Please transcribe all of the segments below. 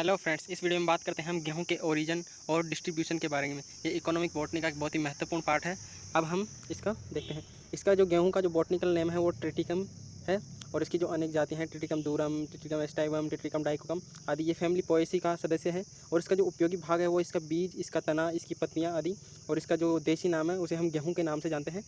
Hello friends, इस video में बात करते हैं हम गेहूं के ओरिजिन और डिस्ट्रीब्यूशन के बारे में। ये इकोनॉमिक बॉटनी का एक बहुत ही महत्वपूर्ण पार्ट है। अब हम इसका देखते हैं। इसका जो गेहूं का जो बॉटनिकल नेम है वो ट्रिटिकम है। और इसकी जो अनेक जाति हैं, ट्रिटिकम दूरम, ट्रिटिकम एस्टाइवम, ट्रिटिकम डाइकोकम आदि, ये फैमिली पोएसी का सदस्य है। और इसका जो उपयोगी भाग है वो इसका बीज, इसका तना, इसकी पत्तियाँ आदि। और इसका जो देसी नाम है उसे हम गेहूँ के नाम से जानते हैं।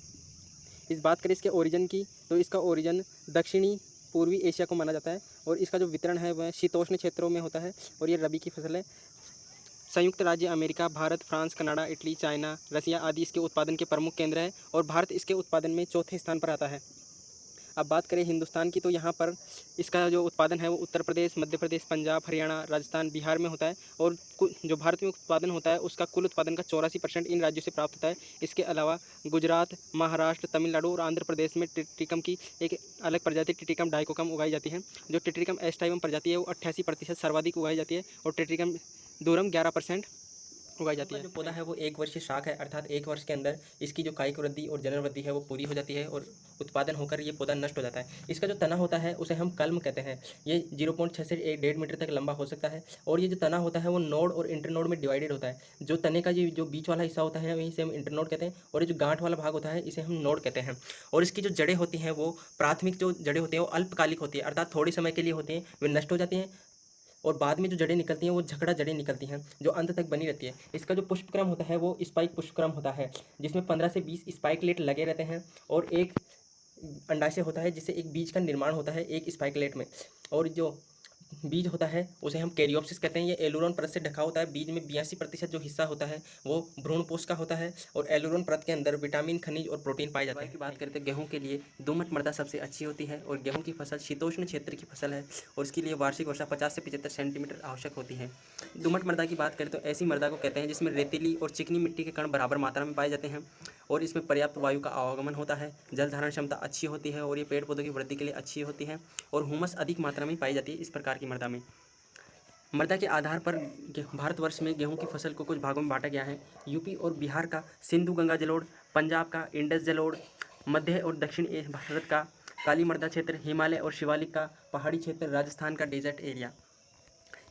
इस बात करें इसके ओरिजिन की, तो इसका ओरिजिन दक्षिणी पूर्वी एशिया को माना जाता है। और इसका जो वितरण है वह शीतोष्ण क्षेत्रों में होता है। और ये रबी की फसल है। संयुक्त राज्य America, Bharat, France, Canada, Italy, China, Russia आदि इसके उत्पादन के प्रमुख केंद्र हैं। और भारत इसके उत्पादन में चौथे स्थान पर आता है। अब बात करें हिंदुस्तान की, तो यहाँ पर इसका जो उत्पादन है वो उत्तर प्रदेश, मध्य प्रदेश, पंजाब, हरियाणा, राजस्थान, बिहार में होता है। और जो भारत में उत्पादन होता है उसका कुल उत्पादन का 84% इन राज्यों से प्राप्त होता है। इसके अलावा गुजरात, महाराष्ट्र, तमिलनाडु और आंध्र प्रदेश में टिटिकम की एक अलग प्रजाति टिटिकम डाइकोकम उगाई जाती है। जो टिटिकम एस्टाइवम प्रजाति है वो 88% सर्वाधिक उगाई जाती है। और टिटिकम दूरम 11% उगाई जाती है। जो पौधा है वो एक वर्षीय शाख है, अर्थात एक वर्ष के अंदर इसकी जो कायिक वृद्धि और जनन वृद्धि है वो पूरी हो जाती है और उत्पादन होकर ये पौधा नष्ट हो जाता है। इसका जो तना होता है उसे हम कलम कहते हैं। ये 0.6 से 1.5 मीटर तक लंबा हो सकता है। और ये जो तना होता है वो नोड और इंटरनोड में डिवाइडेड होता है। जो तने का ये जो बीच वाला हिस्सा होता है वहीं से हम इंटरनोड कहते हैं। और ये जो गांठ वाला भाग होता है इसे हम नोड कहते हैं। और इसकी जो जड़ें होती हैं वो प्राथमिक जो जड़ें होती हैं वो अल्पकालिक होती है, अर्थात थोड़े समय के लिए होती हैं, वे नष्ट हो जाती हैं। और बाद में जो जड़ें निकलती हैं वो झकड़ा जड़ें निकलती हैं जो अंत तक बनी रहती है। इसका जो पुष्पक्रम होता है वो स्पाइक पुष्पक्रम होता है, जिसमें 15 से 20 स्पाइकलेट लगे रहते हैं। और एक अंडाशय होता है जिससे एक बीज का निर्माण होता है एक स्पाइकलेट में। और जो बीज होता है उसे हम कैरियोप्सिस कहते हैं। ये एलुरोन परत से ढका होता है। बीज में 82% जो हिस्सा होता है वो भ्रूणपोष का होता है। और एलुरोन परत के अंदर विटामिन, खनिज और प्रोटीन पाए जाते हैं। की बात करते हैं गेहूं के लिए दोमट मृदा सबसे अच्छी होती है। और गेहूं की फसल शीतोष्ण क्षेत्र की फसल है और इसके लिए वार्षिक वर्षा 50 से 75 सेंटीमीटर आवश्यक होती है। दोमट मृदा की बात करें तो ऐसी मृदा को कहते हैं जिसमें रेतीली और चिकनी मिट्टी के कण बराबर मात्रा में पाए जाते हैं और इसमें पर्याप्त वायु का आवागमन होता है। जल धारण क्षमता अच्छी होती है और ये पेड़ पौधों की वृद्धि के लिए अच्छी होती है। और हुमस अधिक मात्रा में पाई जाती है इस प्रकार की मृदा में। मृदा के आधार पर भारतवर्ष में गेहूं की फसल को कुछ भागों में बांटा गया है। यूपी और बिहार का सिंधु गंगा जलोढ़, पंजाब का इंडस जलोढ़, मध्य और दक्षिण भारत का काली मृदा क्षेत्र, हिमालय और शिवालिक का पहाड़ी क्षेत्र, राजस्थान का डेजर्ट एरिया।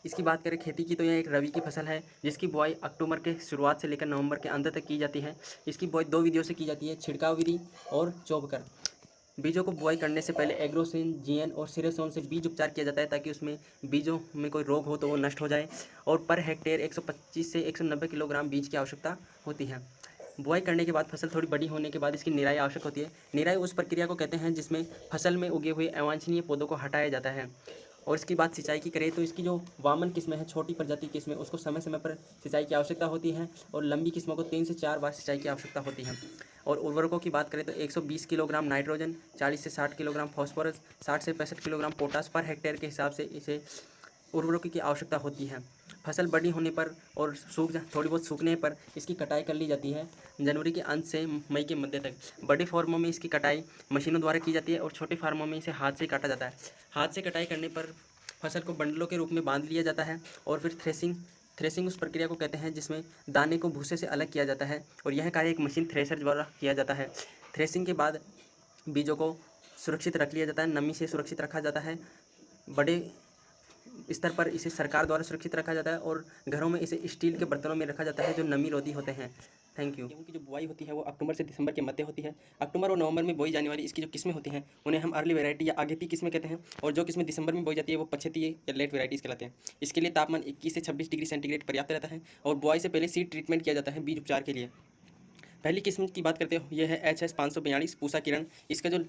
इसकी बात करें खेती की, तो यह एक रबी की फसल है जिसकी बुआई अक्टूबर के शुरुआत से लेकर नवंबर के अंत तक की जाती है। इसकी बुआई दो विधियों से की जाती है, छिड़काव विधि और चौबकर। बीजों को बुआई करने से पहले एग्रोसिन, जीएन और सिरेसोन से बीज उपचार किया जाता है ताकि उसमें बीजों में कोई रोग हो तो वो नष्ट हो जाए। और पर हेक्टेयर 125 से 190 किलोग्राम बीज की आवश्यकता होती है। बुआई करने के बाद फसल थोड़ी बड़ी होने के बाद इसकी निराई आवश्यक होती है। निराई उस प्रक्रिया को कहते हैं जिसमें फसल में उगे हुए अवांछनीय पौधों को हटाया जाता है। और इसकी बात सिंचाई की करें तो इसकी जो वामन किस्में हैं, छोटी प्रजाति किस्में, उसको समय समय पर सिंचाई की आवश्यकता होती है। और लंबी किस्मों को 3 से 4 बार सिंचाई की आवश्यकता होती है। और उर्वरकों की बात करें तो 120 किलोग्राम नाइट्रोजन, 40 से 60 किलोग्राम फॉस्फोरस, 60 से 65 किलोग्राम पोटास पर हेक्टेयर के हिसाब से इसे उर्वरकों की आवश्यकता होती है। फसल बड़ी होने पर और थोड़ी बहुत सूखने पर इसकी कटाई कर ली जाती है जनवरी के अंत से मई के मध्य तक। बड़े फार्मों में इसकी कटाई मशीनों द्वारा की जाती है और छोटे फार्मों में इसे हाथ से काटा जाता है। हाथ से कटाई करने पर फसल को बंडलों के रूप में बांध लिया जाता है। और फिर थ्रेसिंग उस प्रक्रिया को कहते हैं जिसमें दाने को भूसे से अलग किया जाता है और यह कार्य एक मशीन थ्रेसर द्वारा किया जाता है। थ्रेसिंग के बाद बीजों को सुरक्षित रख लिया जाता है, नमी से सुरक्षित रखा जाता है। बड़े स्तर पर इसे सरकार द्वारा सुरक्षित रखा जाता है और घरों में इसे स्टील के बर्तनों में रखा जाता है जो नमी रोधी होते हैं। Thank you. गेहूं की जो बुआई होती है वो अक्टूबर से दिसंबर के मध्य होती है। अक्टूबर और नवंबर में बोई जाने वाली इसकी जो किस्में होती हैं उन्हें हम अर्ली वैरायटी या आगेती किस्में कहते हैं। और जो किस्में दिसंबर में बोई जाती है वो पछेती या लेट वैराइटीज़ कहलाते हैं। इसके लिए तापमान 21 से 26 डिग्री सेंटीग्रेड पर्याप्त रहता है। और बुआई से पहले सीड ट्रीटमेंट किया जाता है बीज उपचार के लिए। पहली किस्म की बात करते हो, यह है HS 542 पूसा किरण। इसका जो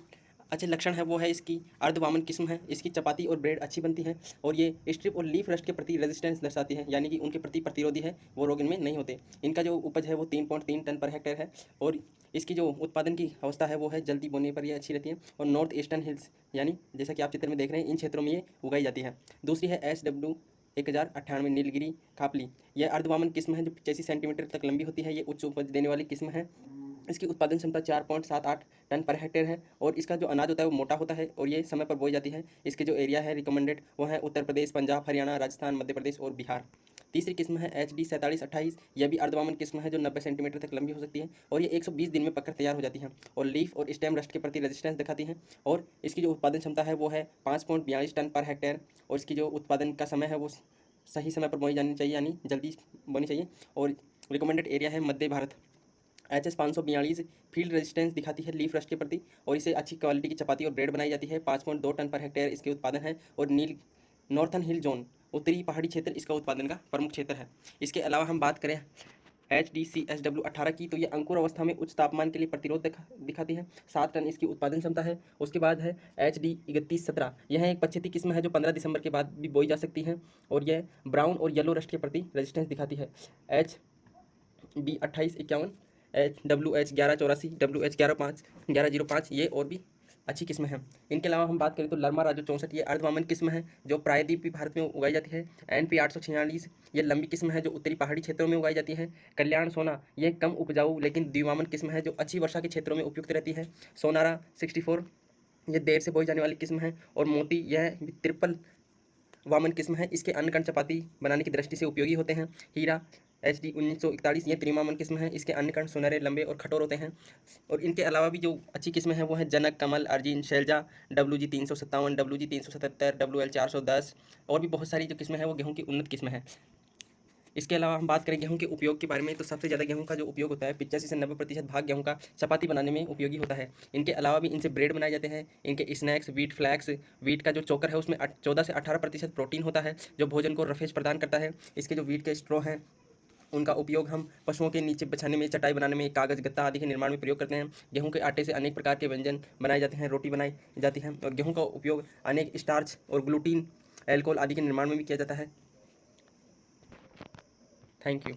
अच्छे लक्षण है वो है इसकी अर्धवामन किस्म है। इसकी चपाती और ब्रेड अच्छी बनती है और ये स्ट्रिप और लीफ रस्ट के प्रति रेजिस्टेंस दर्शाती है, यानी कि उनके प्रति प्रतिरोधी है, वो रोग इनमें नहीं होते। इनका जो उपज है वो 3.3 टन पर हेक्टेयर है। और इसकी जो उत्पादन की अवस्था है वो है जल्दी बोने पर ये अच्छी रहती है। और नॉर्थ ईस्टर्न हिल्स, यानी जैसा कि आप चित्र में देख रहे हैं, इन क्षेत्रों में ये उगाई जाती है। दूसरी है SW 1098 नीलगिरी खापली। यह अर्धवामन किस्म है जो 85 सेंटीमीटर तक लंबी होती है। ये उच्च उपज देने वाली किस्म है। इसकी उत्पादन क्षमता 4.78 टन पर हेक्टेयर है। और इसका जो अनाज होता है वो मोटा होता है और ये समय पर बोई जाती है। इसके जो एरिया है रिकमेंडेड वो है उत्तर प्रदेश, पंजाब, हरियाणा, राजस्थान, मध्य प्रदेश और बिहार। तीसरी किस्म है HD 4728। यह भी अर्धवामन किस्म है जो 90 सेंटीमीटर तक लंबी हो सकती है और ये 120 दिन में पककर तैयार हो जाती है और लीफ और स्टेम रस्ट के प्रति रेजिस्टेंस दिखाती है। और इसकी जो उत्पादन क्षमता है वो है 5.42 टन पर हेक्टेयर। और इसकी जो उत्पादन का समय है वो सही समय पर बोई जानी चाहिए, यानी जल्दी बोनी चाहिए। और रिकमेंडेड एरिया है मध्य भारत। HS 542 फील्ड रेजिस्टेंस दिखाती है लीफ रस्ट के प्रति, और इसे अच्छी क्वालिटी की चपाती और ब्रेड बनाई जाती है। 5.2 टन पर हेक्टेयर इसके उत्पादन है। और नॉर्थन हिल जोन, उत्तरी पहाड़ी क्षेत्र इसका उत्पादन का प्रमुख क्षेत्र है। इसके अलावा हम बात करें HDCSW18 की, तो ये अंकुर अवस्था में उच्च तापमान के लिए प्रतिरोध दिखाती है। 7 टन इसकी उत्पादन क्षमता है। उसके बाद है HD3117, यह एक पछेती किस्म है जो 15 दिसंबर के बाद भी बोई जा सकती है, और यह ब्राउन और येलो रस्ट के प्रति रेजिस्टेंस दिखाती है। HB2851, WH1184, WH1105, ये और भी अच्छी किस्म है। इनके अलावा हम बात करें तो लरमा राजो 64, ये अर्धवामन किस्म है जो प्रायद्वीपीय भारत में उगाई जाती है। NP 846, ये लंबी किस्म है जो उत्तरी पहाड़ी क्षेत्रों में उगाई जाती है। कल्याण सोना, ये कम उपजाऊ लेकिन द्विवामन किस्म है जो अच्छी वर्षा के क्षेत्रों में उपयुक्त रहती है। सोनारा 64, ये देर से बोई जाने वाली किस्म है। और मोती, यह ट्रिपल वामन किस्म है, इसके अन्य कण चपाती बनाने की दृष्टि से उपयोगी होते हैं। हीरा HD 1941, ये त्रिमामन किस्म है, इसके अन्य कण सुनहरे, लंबे और कठोर होते हैं। और इनके अलावा भी जो अच्छी किस्म है वो है जनक, कमल, urging, Selja, WG 357, WG 377, WL 410, और भी बहुत सारी जो किस्में हैं वो गेहूँ की उन्नत किस्म है। इसके अलावा हम बात करें गेहूं के उपयोग के बारे में, तो सबसे ज़्यादा गेहूं का जो उपयोग होता है 85 से 90% भाग गेहूं का चपाती बनाने में उपयोगी होता है। इनके अलावा भी इनसे ब्रेड बनाए जाते हैं। इनके स्नैक्स, वीट फ्लैक्स, वीट का जो चोकर है उसमें 14 से 18% प्रोटीन होता है जो भोजन को रफेज प्रदान करता है। इसके जो वीट के स्ट्रॉ हैं उनका उपयोग हम पशुओं के नीचे बिछाने में, चटाई बनाने में, कागज़, गत्ता आदि के निर्माण में प्रयोग करते हैं। गेहूं के आटे से अनेक प्रकार के व्यंजन बनाए जाते हैं, रोटी बनाई जाती है। और गेहूं का उपयोग अनेक स्टार्च और ग्लूटीन, एल्कोहल आदि के निर्माण में भी किया जाता है। Thank you.